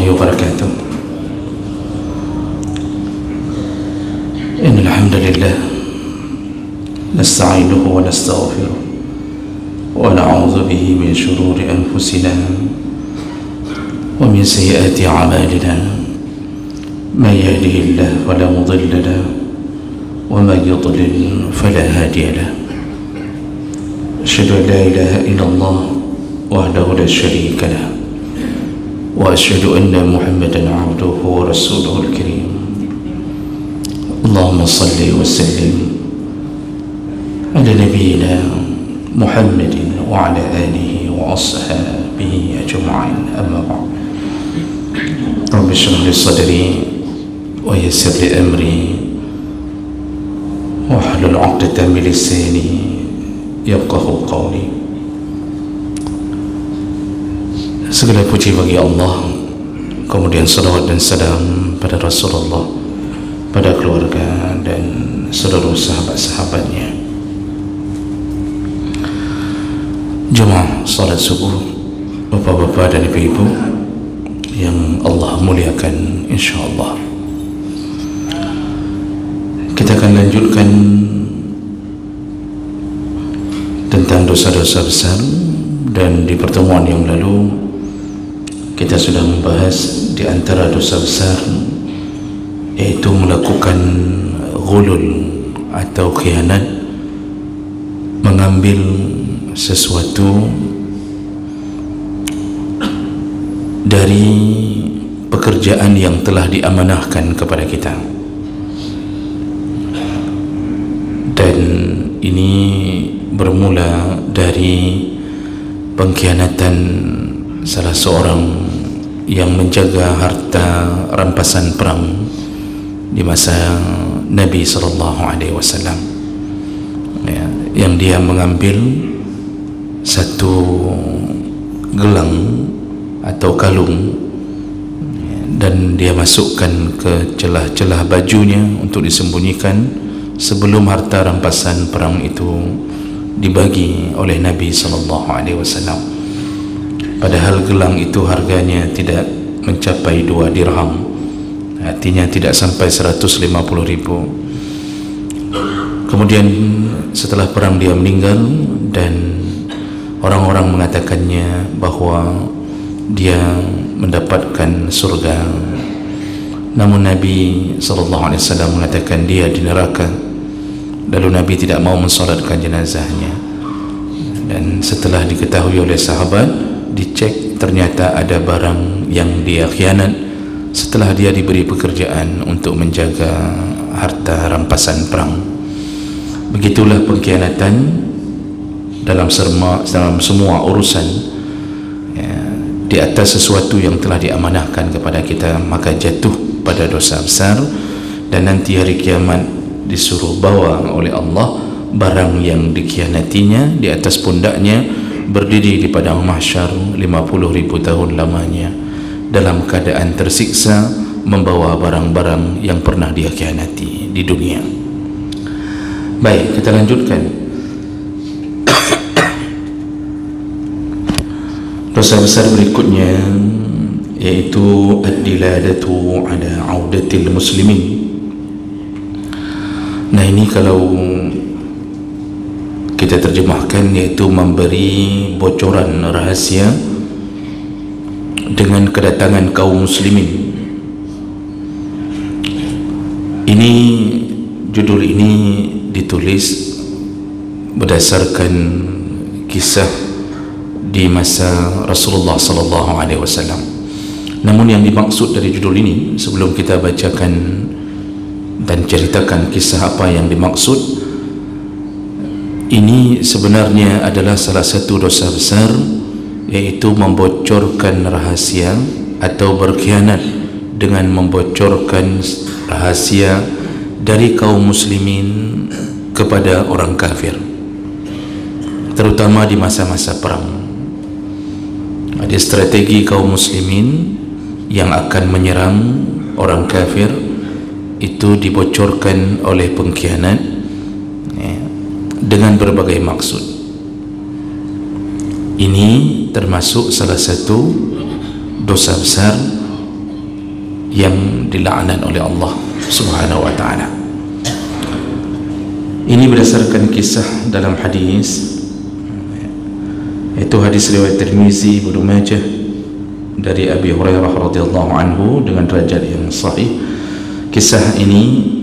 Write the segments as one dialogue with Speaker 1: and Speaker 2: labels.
Speaker 1: وبركاته. إن الحمد لله نستعينه ونستغفره ونعوذ به من شرور أنفسنا ومن سيئات أعمالنا. من يهده الله فلا مضل له ومن يضلل فلا هادي له. أشهد أن لا إله إلا الله وحده لا شريك له وأشهد أن محمدا عبده ورسوله الكريم. اللهم صل وسلم على نبينا محمد وعلى آله وأصحابه أجمعين. أما بعد، رب اشرح لي صدري ويسر لي أمري واحلل عقدة من لساني yafqahu qawli. Segala puji bagi Allah, kemudian salawat dan salam pada Rasulullah, pada keluarga dan seluruh sahabat-sahabatnya. Jemaah salat subuh, bapak-bapak dan ibu-ibu yang Allah muliakan, insyaallah kita akan lanjutkan tentang dosa-dosa besar. Dan di pertemuan yang lalu kita sudah membahas di antara dosa besar yaitu melakukan ghulul atau khianat, mengambil sesuatu dari pekerjaan yang telah diamanahkan kepada kita. Dan ini bermula dari pengkhianatan salah seorang yang menjaga harta rampasan perang di masa Nabi SAW, ya, yang dia mengambil satu gelang atau kalung, ya, dan dia masukkan ke celah-celah bajunya untuk disembunyikan sebelum harta rampasan perang itu dibagi oleh Nabi SAW. Padahal gelang itu harganya tidak mencapai 2 dirham, artinya tidak sampai 150.000. Kemudian setelah perang dia meninggal dan orang-orang mengatakannya bahwa dia mendapatkan surga, namun Nabi SAW mengatakan dia di neraka. Lalu Nabi tidak mau mensolatkan jenazahnya. Dan setelah diketahui oleh sahabat, dicek, ternyata ada barang yang dia khianat setelah dia diberi pekerjaan untuk menjaga harta rampasan perang. Begitulah pengkhianatan dalam semua urusan, ya, di atas sesuatu yang telah diamanahkan kepada kita, maka jatuh pada dosa besar. Dan nanti hari kiamat disuruh bawa oleh Allah barang yang dikhianatinya di atas pundaknya, berdiri di padang mahsyar 50.000 tahun lamanya dalam keadaan tersiksa, membawa barang-barang yang pernah dia khianati di dunia. Baik, kita lanjutkan. Dosa besar berikutnya yaitu ad-dilalatu ala audatil muslimin. Nah, ini kalau kita terjemahkan yaitu memberi bocoran rahasia dengan kedatangan kaum muslimin. Ini judul ini ditulis berdasarkan kisah di masa Rasulullah SAW. Namun yang dimaksud dari judul ini, sebelum kita bacakan dan ceritakan kisah apa yang dimaksud, ini sebenarnya adalah salah satu dosa besar, yaitu membocorkan rahasia atau berkhianat dengan membocorkan rahasia dari kaum muslimin kepada orang kafir, terutama di masa-masa perang. Ada strategi kaum muslimin yang akan menyerang orang kafir, itu dibocorkan oleh pengkhianat, ya, dengan berbagai maksud. Ini termasuk salah satu dosa besar yang dilaknat oleh Allah Subhanahu wa ta'ala. Ini berdasarkan kisah dalam hadis, yaitu hadis riwayat Tirmizi, Ibnu Majah dari Abi Hurairah radhiyallahu anhu dengan derajat yang sahih. Kisah ini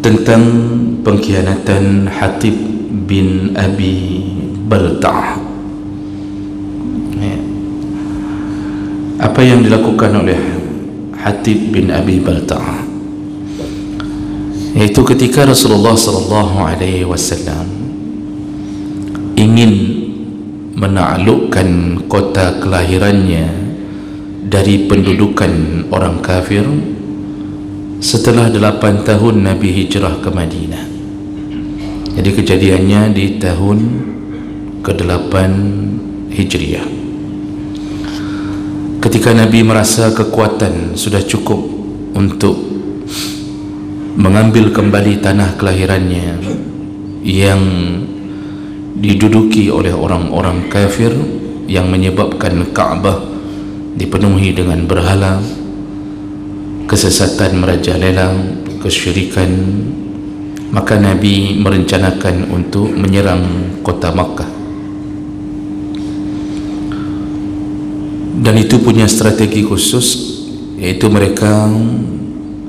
Speaker 1: tentang pengkhianatan Hatib bin Abi Balta'ah. Apa yang dilakukan oleh Hatib bin Abi Balta'ah, yaitu ketika Rasulullah sallallahu alaihi wasallam ingin menaklukkan kota kelahirannya dari pendudukan orang kafir setelah 8 tahun Nabi hijrah ke Madinah. Jadi kejadiannya di tahun ke-8 Hijriah, ketika Nabi merasa kekuatan sudah cukup untuk mengambil kembali tanah kelahirannya yang diduduki oleh orang-orang kafir, yang menyebabkan Ka'bah dipenuhi dengan berhala, kesesatan merajalela, kesyirikan, maka Nabi merencanakan untuk menyerang kota Makkah. Dan itu punya strategi khusus, yaitu mereka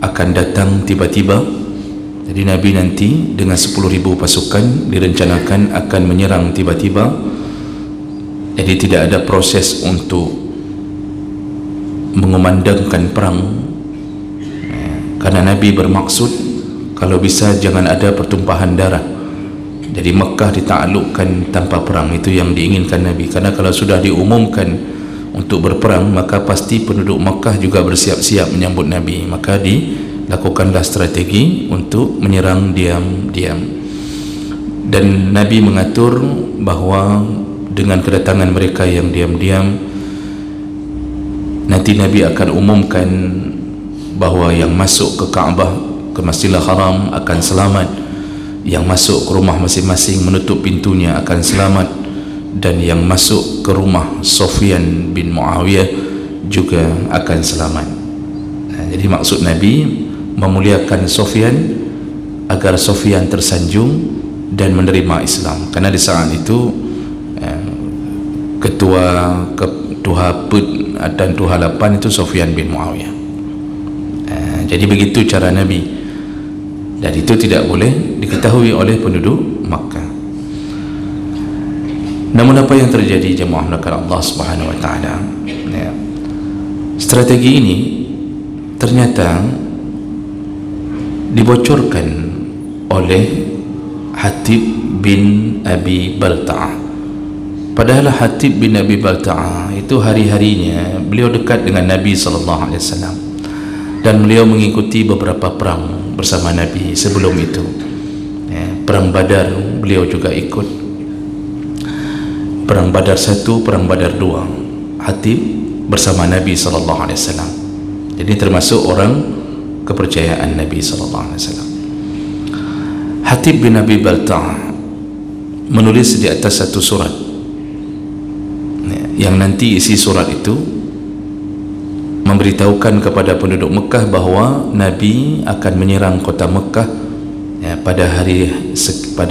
Speaker 1: akan datang tiba-tiba. Jadi Nabi nanti dengan 10.000 pasukan direncanakan akan menyerang tiba-tiba. Jadi tidak ada proses untuk mengumandangkan perang, karena Nabi bermaksud kalau bisa jangan ada pertumpahan darah. Jadi Mekah ditaklukkan tanpa perang, itu yang diinginkan Nabi. Karena kalau sudah diumumkan untuk berperang, maka pasti penduduk Mekah juga bersiap-siap menyambut Nabi. Maka dilakukanlah strategi untuk menyerang diam-diam. Dan Nabi mengatur bahawa dengan kedatangan mereka yang diam-diam, nanti Nabi akan umumkan bahawa yang masuk ke Ka'bah, ke Masjidil Haram akan selamat, yang masuk ke rumah masing-masing menutup pintunya akan selamat, dan yang masuk ke rumah Sufyan bin Muawiyah juga akan selamat. Jadi maksud Nabi memuliakan Sufyan agar Sufyan tersanjung dan menerima Islam, karena di saat itu ketua Put dan Tuhalapan itu Sufyan bin Muawiyah. Jadi begitu cara Nabi, dan itu tidak boleh diketahui oleh penduduk Makkah. Namun apa yang terjadi, jemaah melakukan Allah Subhanahu wa ta'ala, strategi ini ternyata dibocorkan oleh Hatib bin Abi Balta'ah. Padahal Hatib bin Abi Balta'ah itu hari-harinya beliau dekat dengan Nabi SAW, dan beliau mengikuti beberapa perang bersama Nabi sebelum itu. Perang Badar beliau juga ikut, perang Badar 1, perang Badar 2, Hatib bersama Nabi SAW. Jadi termasuk orang kepercayaan Nabi SAW. Hatib bin Abi Balta'ah menulis di atas satu surat, yang nanti isi surat itu memberitahukan kepada penduduk Mekah bahawa Nabi akan menyerang kota Mekah pada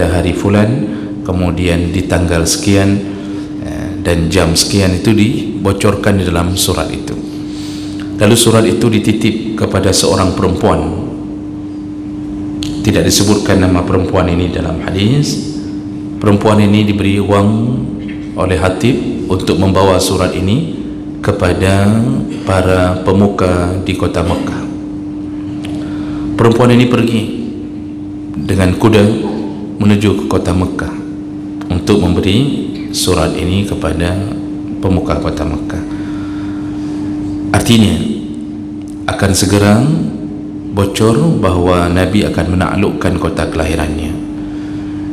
Speaker 1: hari fulan, kemudian di tanggal sekian dan jam sekian. Itu dibocorkan di dalam surat itu. Lalu surat itu dititip kepada seorang perempuan, tidak disebutkan nama perempuan ini dalam hadis. Perempuan ini diberi uang oleh Hatib untuk membawa surat ini kepada para pemuka di kota Mekah. Perempuan ini pergi dengan kuda menuju ke kota Mekah untuk memberi surat ini kepada pemuka kota Mekah. Artinya akan segera bocor bahawa Nabi akan menaklukkan kota kelahirannya.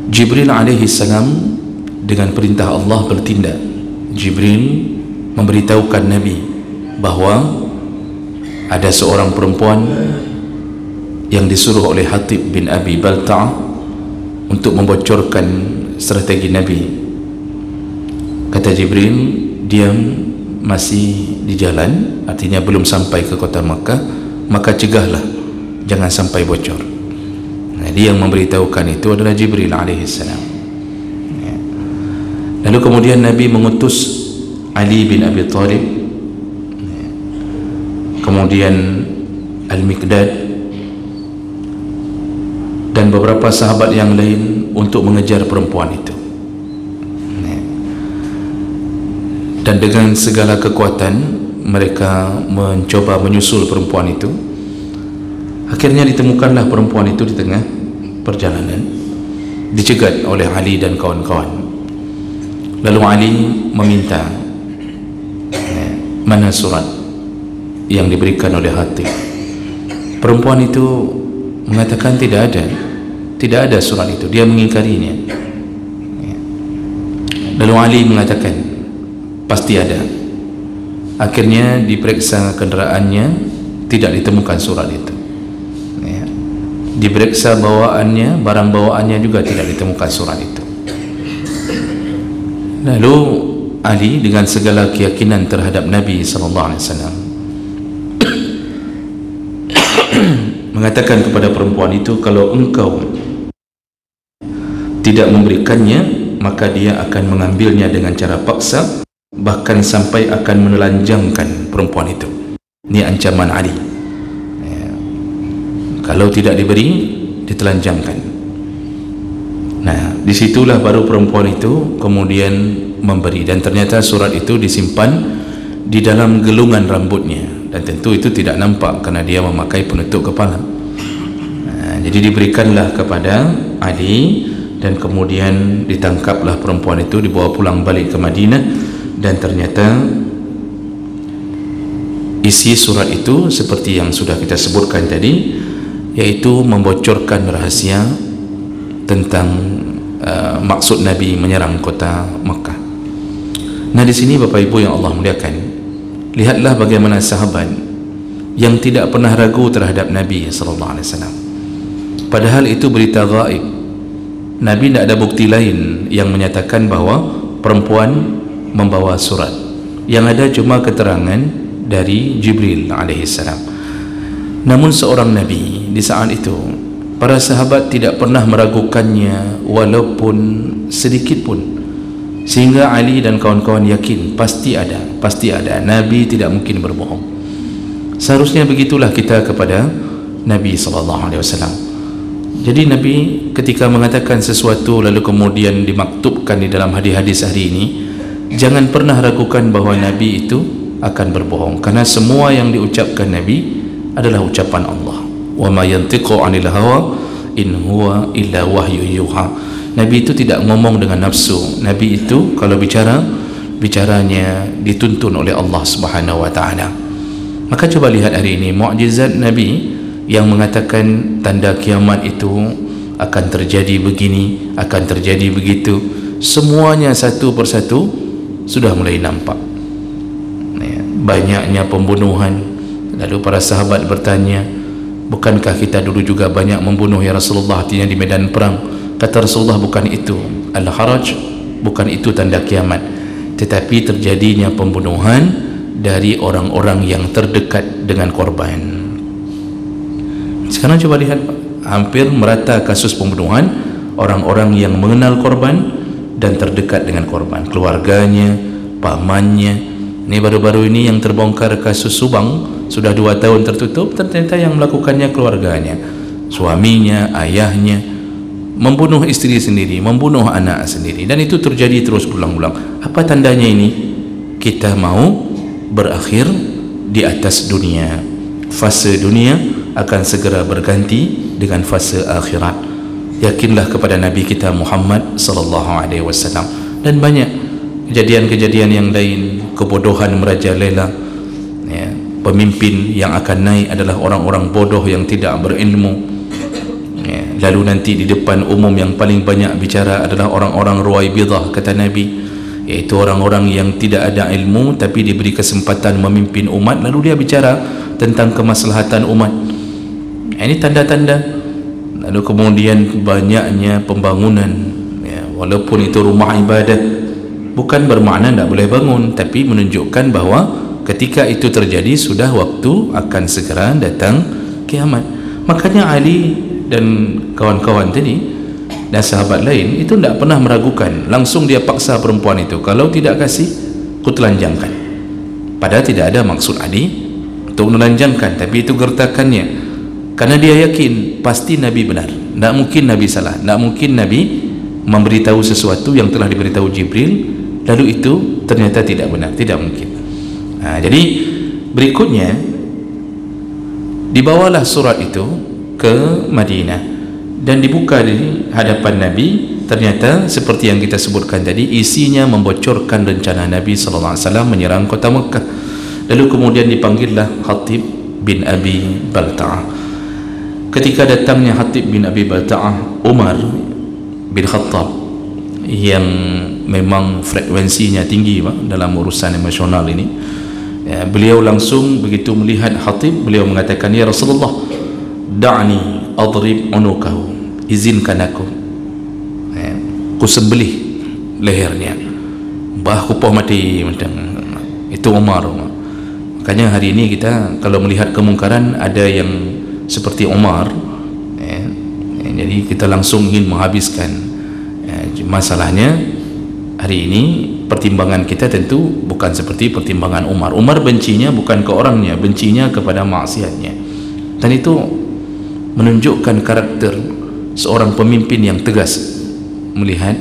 Speaker 1: Jibril alaihi salam dengan perintah Allah bertindak. Jibril memberitahukan Nabi bahawa ada seorang perempuan yang disuruh oleh Hatib bin Abi Balta'ah untuk membocorkan strategi Nabi. Kata Jibril, dia masih di jalan, artinya belum sampai ke kota Makkah, maka cegahlah, jangan sampai bocor. Jadi yang memberitahukan itu adalah Jibril alaihissalam. Lalu kemudian Nabi mengutus Ali bin Abi Thalib, kemudian Al-Miqdad dan beberapa sahabat yang lain untuk mengejar perempuan itu. Dan dengan segala kekuatan mereka mencoba menyusul perempuan itu. Akhirnya ditemukanlah perempuan itu di tengah perjalanan, dicegat oleh Ali dan kawan-kawan. Lalu Ali meminta, mana surat yang diberikan oleh Hatib? Perempuan itu mengatakan tidak ada surat itu, dia mengingkarinya. Lalu Ali mengatakan pasti ada. Akhirnya diperiksa kenderaannya, tidak ditemukan surat itu. Diperiksa bawaannya, barang bawaannya juga tidak ditemukan surat itu. Lalu Ali dengan segala keyakinan terhadap Nabi SAW mengatakan kepada perempuan itu, kalau engkau tidak memberikannya, maka dia akan mengambilnya dengan cara paksa, bahkan sampai akan menelanjangkan perempuan itu. Ini ancaman Ali. Kalau tidak diberi, ditelanjangkan. Nah, disitulah baru perempuan itu kemudian memberi, dan ternyata surat itu disimpan di dalam gelungan rambutnya, dan tentu itu tidak nampak karena dia memakai penutup kepala. Nah, jadi diberikanlah kepada Ali, dan kemudian ditangkaplah perempuan itu, dibawa pulang balik ke Madinah, dan ternyata isi surat itu seperti yang sudah kita sebutkan tadi, yaitu membocorkan rahasia tentang maksud Nabi menyerang kota Makkah. Nah, di sini Bapak Ibu yang Allah muliakan, lihatlah bagaimana sahabat yang tidak pernah ragu terhadap Nabi SAW. Padahal itu berita gaib. Nabi tidak ada bukti lain yang menyatakan bahawa perempuan membawa surat. Yang ada cuma keterangan dari Jibril alaihissalam. Namun seorang Nabi di saat itu, para sahabat tidak pernah meragukannya walaupun sedikit pun, sehingga Ali dan kawan-kawan yakin pasti ada. Nabi tidak mungkin berbohong. Seharusnya begitulah kita kepada Nabi SAW. Jadi Nabi ketika mengatakan sesuatu lalu kemudian dimaktubkan di dalam hadis-hadis hari ini, jangan pernah ragukan bahawa Nabi itu akan berbohong, karena semua yang diucapkan Nabi adalah ucapan Allah. Wa ma yantiqu 'anil hawa in huwa illa wahyu yuha. Nabi itu tidak ngomong dengan nafsu. Nabi itu kalau bicaranya dituntun oleh Allah Subhanahu wa taala. Maka coba lihat hari ini mukjizat Nabi yang mengatakan tanda kiamat itu akan terjadi begini, akan terjadi begitu. Semuanya satu persatu sudah mulai nampak. Banyaknya pembunuhan. Lalu para sahabat bertanya, bukankah kita dulu juga banyak membunuh ya Rasulullah, artinya di medan perang? Kata Rasulullah, bukan itu al-haraj, bukan itu tanda kiamat, tetapi terjadinya pembunuhan dari orang-orang yang terdekat dengan korban. Sekarang coba lihat, hampir merata kasus pembunuhan orang-orang yang mengenal korban dan terdekat dengan korban, keluarganya, pamannya. Ini baru-baru ini yang terbongkar kasus Subang, sudah 2 tahun tertutup, ternyata yang melakukannya keluarganya, suaminya, ayahnya, membunuh istri sendiri, membunuh anak sendiri, dan itu terjadi terus berulang-ulang. Apa tandanya ini? Kita mau berakhir di atas dunia. Fase dunia akan segera berganti dengan fase akhirat. Yakinlah kepada Nabi kita Muhammad SAW. Dan banyak kejadian-kejadian yang lain, kebodohan merajalela, ya. Pemimpin yang akan naik adalah orang-orang bodoh yang tidak berilmu, ya. Lalu nanti di depan umum yang paling banyak bicara adalah orang-orang ruwaibidah, kata Nabi, yaitu orang-orang yang tidak ada ilmu tapi diberi kesempatan memimpin umat, lalu dia bicara tentang kemaslahatan umat. Ini tanda-tanda. Lalu kemudian banyaknya pembangunan, ya, walaupun itu rumah ibadah, bukan bermakna tidak boleh bangun, tapi menunjukkan bahawa ketika itu terjadi sudah waktu akan segera datang kiamat. Makanya Ali dan kawan-kawan tadi dan sahabat lain itu tidak pernah meragukan, langsung dia paksa perempuan itu, kalau tidak kasih aku telanjangkan. Padahal tidak ada maksud Ali untuk menelanjangkan, tapi itu gertakannya, karena dia yakin pasti Nabi benar, tidak mungkin Nabi salah, tidak mungkin Nabi memberitahu sesuatu yang telah diberitahu Jibril lalu itu ternyata tidak benar, tidak mungkin. Jadi berikutnya dibawalah surat itu ke Madinah dan dibuka di hadapan Nabi. Ternyata seperti yang kita sebutkan tadi, isinya membocorkan rencana Nabi SAW menyerang kota Mekah. Lalu kemudian dipanggillah Hatib bin Abi Balta'ah. Ketika datangnya Hatib bin Abi Balta'ah, Umar bin Khattab yang memang frekuensinya tinggi dalam urusan emosional ini, beliau langsung begitu melihat Hatib, beliau mengatakan, ya Rasulullah, da'ni adrib unukahu, izinkan aku sembelih lehernya, aku poh mati. Itu Umar. Makanya hari ini kita kalau melihat kemungkaran ada yang seperti Umar, jadi kita langsung ingin menghabiskan. Masalahnya hari ini pertimbangan kita tentu bukan seperti pertimbangan Umar. Umar bencinya bukan ke orangnya, bencinya kepada maksiatnya, dan itu menunjukkan karakter seorang pemimpin yang tegas melihat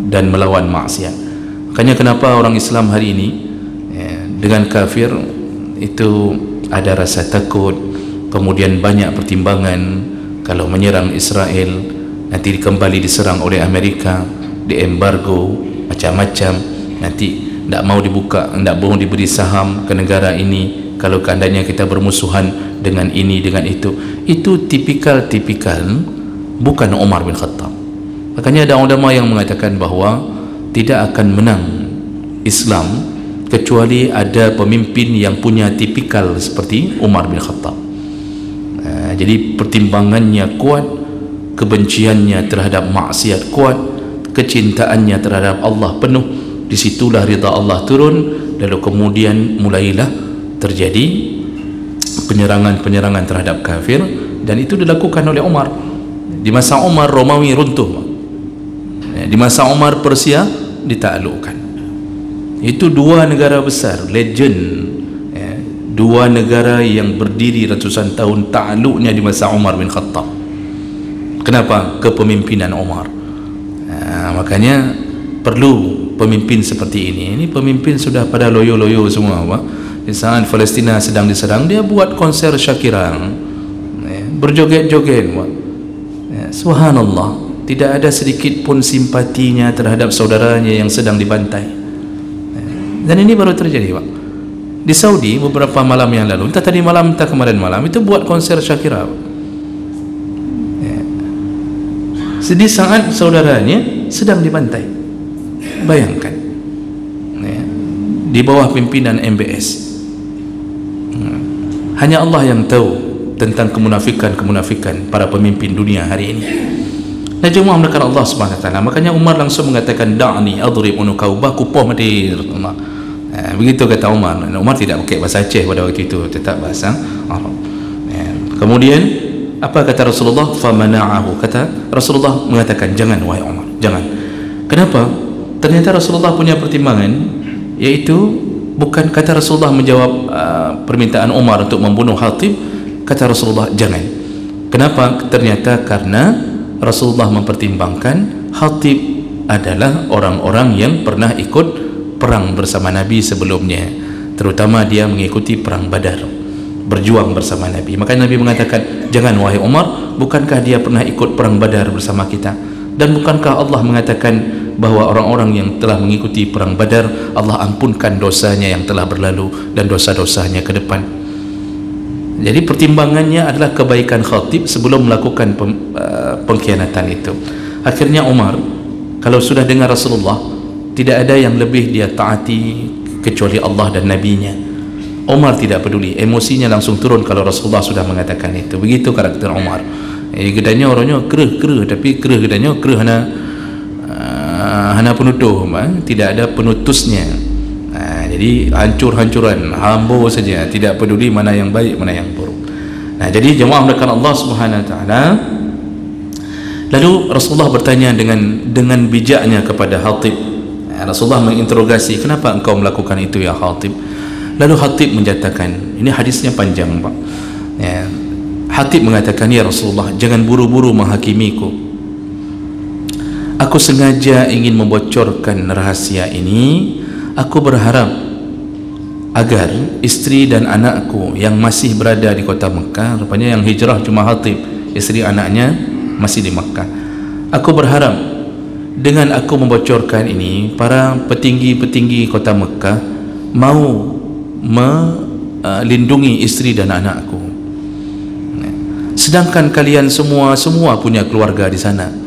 Speaker 1: dan melawan maksiat. Makanya kenapa orang Islam hari ini dengan kafir itu ada rasa takut, kemudian banyak pertimbangan. Kalau menyerang Israel nanti kembali diserang oleh Amerika, diembargo macam-macam, nanti tidak mau dibuka, tidak mau diberi saham ke negara ini kalau keadaannya kita bermusuhan dengan ini dengan itu tipikal bukan Umar bin Khattab. Makanya ada ulama yang mengatakan bahawa tidak akan menang Islam kecuali ada pemimpin yang punya tipikal seperti Umar bin Khattab. Jadi pertimbangannya kuat, kebenciannya terhadap maksiat kuat, kecintaannya terhadap Allah penuh. Disitulah rida Allah turun, lalu kemudian mulailah terjadi penyerangan terhadap kafir, dan itu dilakukan oleh Umar. Di masa Umar Romawi runtuh, di masa Umar Persia ditaklukkan. Itu dua negara besar, legend, dua negara yang berdiri ratusan tahun, takluknya di masa Umar bin Khattab. Kenapa? Kepemimpinan Umar. Makanya perlu pemimpin seperti ini. Ini pemimpin sudah pada loyo-loyo semua, di saat Palestina sedang diserang, dia buat konser Shakira, berjoget-joget, subhanallah, tidak ada sedikit pun simpatinya terhadap saudaranya yang sedang dibantai. Dan ini baru terjadi di Saudi beberapa malam yang lalu, entah tadi malam entah kemarin malam, itu buat konser Shakira di saat saudaranya sedang dibantai. Bayangkan, di bawah pimpinan MBS. Hanya Allah yang tahu tentang kemunafikan para pemimpin dunia hari ini. Dan jemaah melakukan Allah Subhanahu wa taala. Makanya Umar langsung mengatakan, da'ni adrib unukau, baku poh mati. Begitu kata Umar. Umar tidak pakai bahasa Aceh pada waktu itu, tetap bahasa Arab. Kemudian apa kata Rasulullah? Famana'ahu, kata Rasulullah mengatakan, jangan wahai Umar, jangan. Kenapa? Ternyata Rasulullah punya pertimbangan, yaitu bukan kata Rasulullah menjawab permintaan Umar untuk membunuh Hatib. Kata Rasulullah jangan. Kenapa? Ternyata karena Rasulullah mempertimbangkan Hatib adalah orang-orang yang pernah ikut perang bersama Nabi sebelumnya, terutama dia mengikuti perang Badar, berjuang bersama Nabi. Maka Nabi mengatakan, jangan wahai Umar, bukankah dia pernah ikut perang Badar bersama kita? Dan bukankah Allah mengatakan bahawa orang-orang yang telah mengikuti perang Badar, Allah ampunkan dosanya yang telah berlalu dan dosa-dosanya ke depan. Jadi pertimbangannya adalah kebaikan Khatib sebelum melakukan pengkhianatan itu. Akhirnya Umar, kalau sudah dengar Rasulullah, tidak ada yang lebih dia taati kecuali Allah dan Nabi-Nya. Umar tidak peduli, emosinya langsung turun kalau Rasulullah sudah mengatakan itu. Begitu karakter Umar. Gedanya orangnya kereh, tapi kereh gedanya kereh hana penutuh, tidak ada penutusnya. Jadi hancur-hancuran, hambur saja, tidak peduli mana yang baik mana yang buruk. Jadi jemaah melakukan Allah Subhanahu Wa Taala. Lalu Rasulullah bertanya dengan bijaknya kepada Hatib. Rasulullah menginterogasi, kenapa engkau melakukan itu ya Hatib? Lalu Hatib menyatakan, ini hadisnya panjang Pak. Hatib mengatakan, ya Rasulullah, jangan buru-buru menghakimiku. Aku sengaja ingin membocorkan rahasia ini. Aku berharap agar isteri dan anakku yang masih berada di kota Mekah, rupanya yang hijrah cuma Hatib, isteri anaknya masih di Mekah. Aku berharap dengan aku membocorkan ini, para petinggi-petinggi kota Mekah mau melindungi isteri dan anakku, sedangkan kalian semua punya keluarga di sana.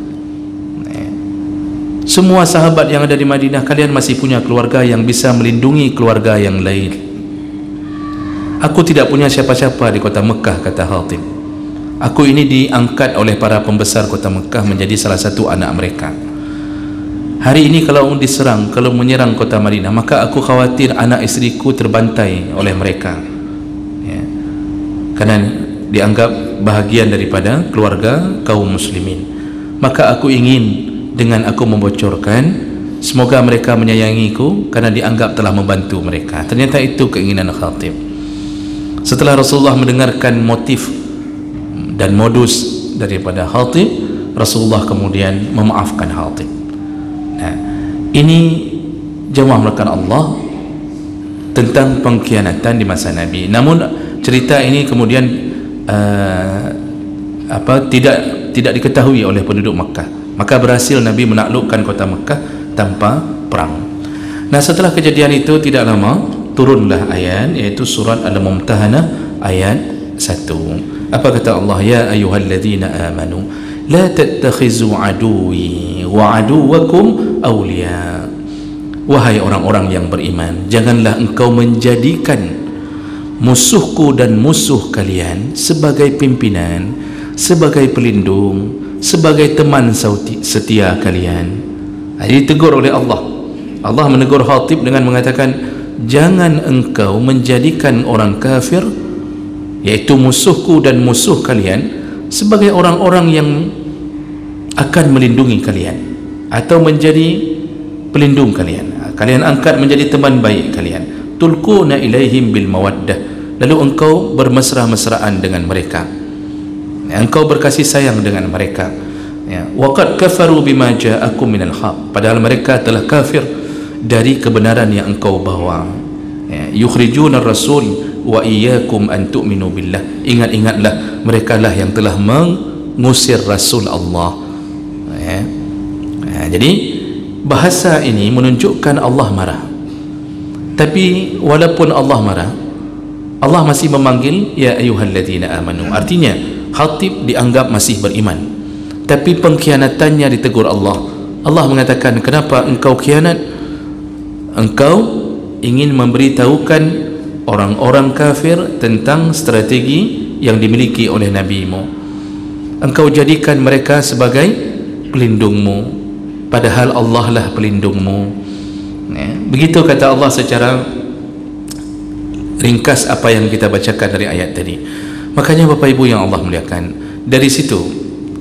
Speaker 1: Semua sahabat yang ada di Madinah, kalian masih punya keluarga yang bisa melindungi keluarga yang lain. Aku tidak punya siapa-siapa di kota Mekah, kata Hatib. Aku ini diangkat oleh para pembesar kota Mekah menjadi salah satu anak mereka. Hari ini kalau diserang, kalau menyerang kota Madinah, maka aku khawatir anak isteriku terbantai oleh mereka, karena dianggap bahagian daripada keluarga kaum muslimin. Maka aku ingin dengan aku membocorkan, semoga mereka menyayangiku karena dianggap telah membantu mereka. Ternyata itu keinginan Khatib. Setelah Rasulullah mendengarkan motif dan modus daripada Khatib, Rasulullah kemudian memaafkan Khatib. Ini jemaah melakukan Allah tentang pengkhianatan di masa Nabi. Namun cerita ini kemudian tidak diketahui oleh penduduk Makkah. Maka berhasil Nabi menaklukkan kota Mekah tanpa perang. Setelah kejadian itu tidak lama turunlah ayat, iaitu surat Al-Mumtahanah ayat 1. Apa kata Allah? Ya ayyuhalladzina amanu la tattakhizu aduwi wa aduwakum awliya. Wahai orang-orang yang beriman, janganlah engkau menjadikan musuhku dan musuh kalian sebagai pimpinan, sebagai pelindung, sebagai teman setia kalian. Ditegur oleh Allah. Allah menegur Hatib dengan mengatakan, jangan engkau menjadikan orang kafir, yaitu musuhku dan musuh kalian, sebagai orang-orang yang akan melindungi kalian atau menjadi pelindung kalian. Kalian angkat menjadi teman baik kalian. Tulquna ilaihim bil mawaddah. Lalu engkau bermesra-mesraan dengan mereka, engkau berkasih sayang dengan mereka. Waqad kafaru bima ja'akum minal haq. Padahal mereka telah kafir dari kebenaran yang engkau bawa. Yukhrijuna rasul wa iyyakum an tu'minu billah. Ingat-ingatlah, mereka lah yang telah mengusir Rasul Allah. Jadi bahasa ini menunjukkan Allah marah. Tapi walaupun Allah marah, Allah masih memanggil ya ayyuhalladzina amanu. Artinya Khatib dianggap masih beriman, tapi pengkhianatannya ditegur Allah. Allah mengatakan, kenapa engkau khianat? Engkau ingin memberitahukan orang-orang kafir tentang strategi yang dimiliki oleh nabimu. Engkau jadikan mereka sebagai pelindungmu, padahal Allah lah pelindungmu. Begitu kata Allah secara ringkas apa yang kita bacakan dari ayat tadi. Makanya Bapak Ibu yang Allah muliakan, dari situ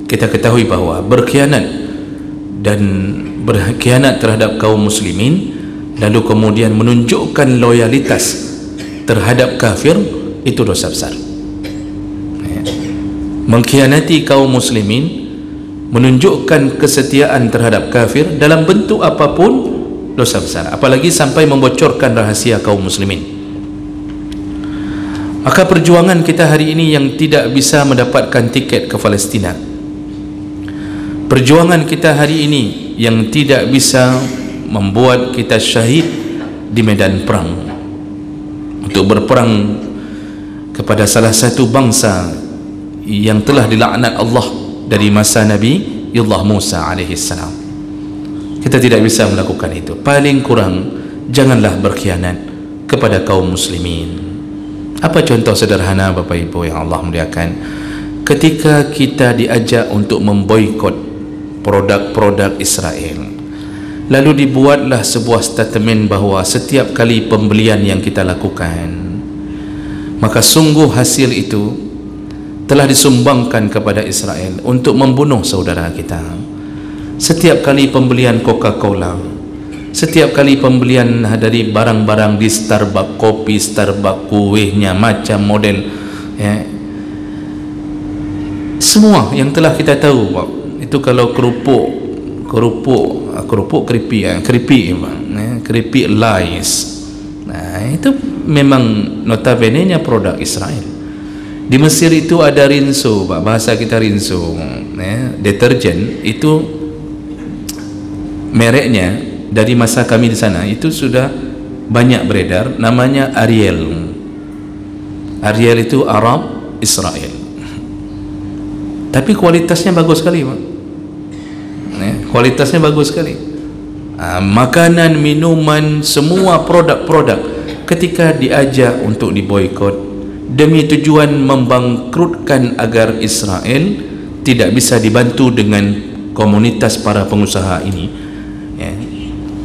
Speaker 1: kita ketahui bahawa berkhianat terhadap kaum muslimin, lalu kemudian menunjukkan loyalitas terhadap kafir, itu dosa besar. Mengkhianati kaum muslimin, menunjukkan kesetiaan terhadap kafir dalam bentuk apapun, dosa besar. Apalagi sampai membocorkan rahasia kaum muslimin. Maka perjuangan kita hari ini yang tidak bisa mendapatkan tiket ke Palestina, perjuangan kita hari ini yang tidak bisa membuat kita syahid di medan perang untuk berperang kepada salah satu bangsa yang telah dilaknat Allah dari masa Nabi Allah Musa alaihissalam, kita tidak bisa melakukan itu. Paling kurang janganlah berkhianat kepada kaum muslimin. Apa contoh sederhana Bapak Ibu yang Allah muliakan? Ketika kita diajak untuk memboikot produk-produk Israel, Lalu dibuatlah sebuah statement bahawa setiap kali pembelian yang kita lakukan, maka sungguh hasil itu telah disumbangkan kepada Israel untuk membunuh saudara kita. Setiap kali pembelian Coca-Cola, setiap kali pembelian dari barang-barang di Starbucks, kopi Starbucks, kuihnya macam model, ya, semua yang telah kita tahu, itu kalau keripik lies, nah itu memang notabene nya produk Israel. Di Mesir itu ada rinso, bahasa kita rinso, deterjen itu mereknya dari masa kami di sana itu sudah banyak beredar, namanya Ariel. Ariel itu Arab Israel, tapi kualitasnya bagus sekali, Pak. Kualitasnya bagus sekali. Makanan, minuman, semua produk-produk ketika diajak untuk diboikot demi tujuan membangkrutkan agar Israel tidak bisa dibantu dengan komunitas para pengusaha ini, ya,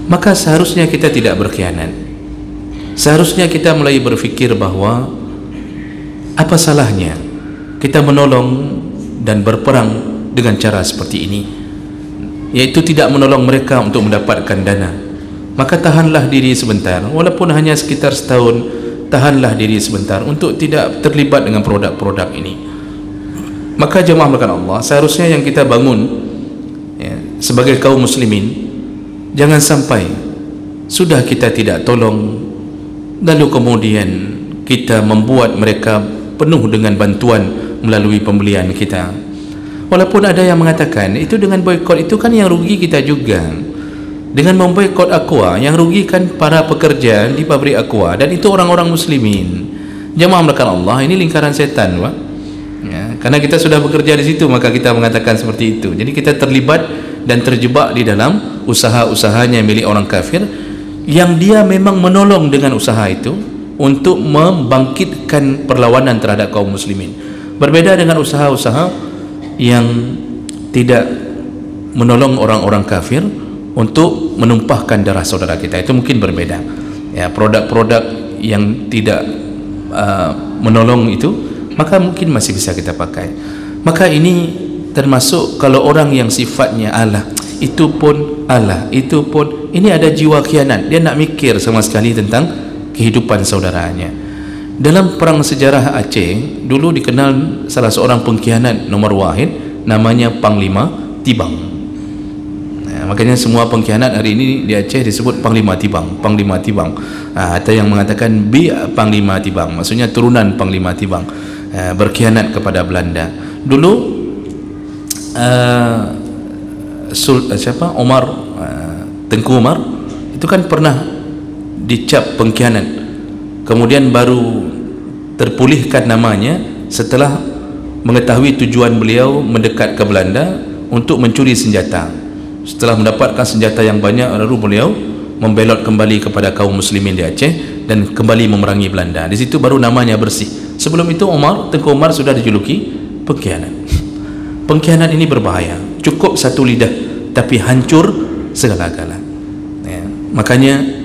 Speaker 1: maka seharusnya kita tidak berkhianat. Seharusnya kita mulai berfikir bahawa apa salahnya kita menolong dan berperang dengan cara seperti ini, yaitu tidak menolong mereka untuk mendapatkan dana. Maka tahanlah diri sebentar, walaupun hanya sekitar setahun, tahanlah diri sebentar untuk tidak terlibat dengan produk-produk ini. Maka jemaah melakukan Allah, seharusnya yang kita bangun, ya, sebagai kaum muslimin, jangan sampai sudah kita tidak tolong lalu kemudian kita membuat mereka penuh dengan bantuan melalui pembelian kita. Walaupun ada yang mengatakan itu dengan boikot itu kan yang rugi kita juga. Dengan memboikot Aqua, yang rugi kan para pekerja di pabrik Aqua, dan itu orang-orang muslimin. Jemaah melakukan Allah, ini lingkaran setan, Pak. Ya, karena kita sudah bekerja di situ, maka kita mengatakan seperti itu. Jadi kita terlibat dan terjebak di dalam usaha-usahanya milik orang kafir, yang dia memang menolong dengan usaha itu untuk membangkitkan perlawanan terhadap kaum muslimin. Berbeda dengan usaha-usaha yang tidak menolong orang-orang kafir untuk menumpahkan darah saudara kita, itu mungkin berbeda. Ya, produk-produk yang tidak menolong itu, maka mungkin masih bisa kita pakai. Maka ini termasuk kalau orang yang sifatnya Allah, itu pun Allah, itu pun, ini ada jiwa khianat, dia nak mikir sama sekali tentang kehidupan saudaranya. Dalam perang sejarah Aceh dulu dikenal salah seorang pengkhianat nomor wahid, namanya Panglima Tibang. Makanya semua pengkhianat hari ini di Aceh disebut Panglima Tibang, Panglima Tibang. Atau yang mengatakan Panglima Tibang, maksudnya turunan Panglima Tibang, berkhianat kepada Belanda. Dulu Omar, Tengku Umar itu kan pernah dicap pengkhianat, kemudian baru terpulihkan namanya setelah mengetahui tujuan beliau mendekat ke Belanda untuk mencuri senjata. Setelah mendapatkan senjata yang banyak, lalu beliau membelot kembali kepada kaum muslimin di Aceh dan kembali memerangi Belanda. Di situ baru namanya bersih. Sebelum itu Tengku Umar sudah dijuluki pengkhianat. Pengkhianat ini berbahaya, cukup satu lidah tapi hancur segala-gala, ya. Makanya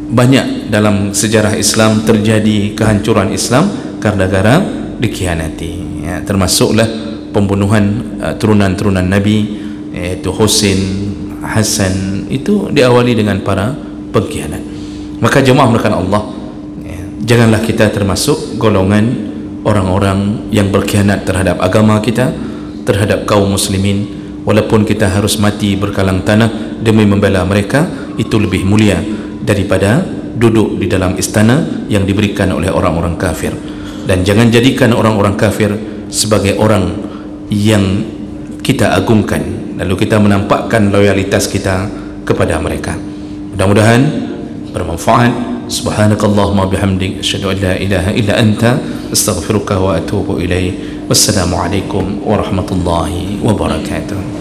Speaker 1: banyak dalam sejarah Islam terjadi kehancuran Islam karena gara dikhianati, ya. Termasuklah pembunuhan turunan-turunan Nabi, yaitu Husain, Hasan, itu diawali dengan para pengkhianat. Maka jemaah melakukan Allah, ya, janganlah kita termasuk golongan orang-orang yang berkhianat terhadap agama kita, terhadap kaum muslimin. Walaupun kita harus mati berkalang tanah demi membela mereka, itu lebih mulia daripada duduk di dalam istana yang diberikan oleh orang-orang kafir. Dan jangan jadikan orang-orang kafir sebagai orang yang kita agungkan lalu kita menampakkan loyalitas kita kepada mereka. Mudah-mudahan bermanfaat. Subhanakallahumma bihamdik, asyhadu an la ilaha illa anta, astaghfiruka wa atubu ilaik. Wassalamu alaikum warahmatullahi wabarakatuh.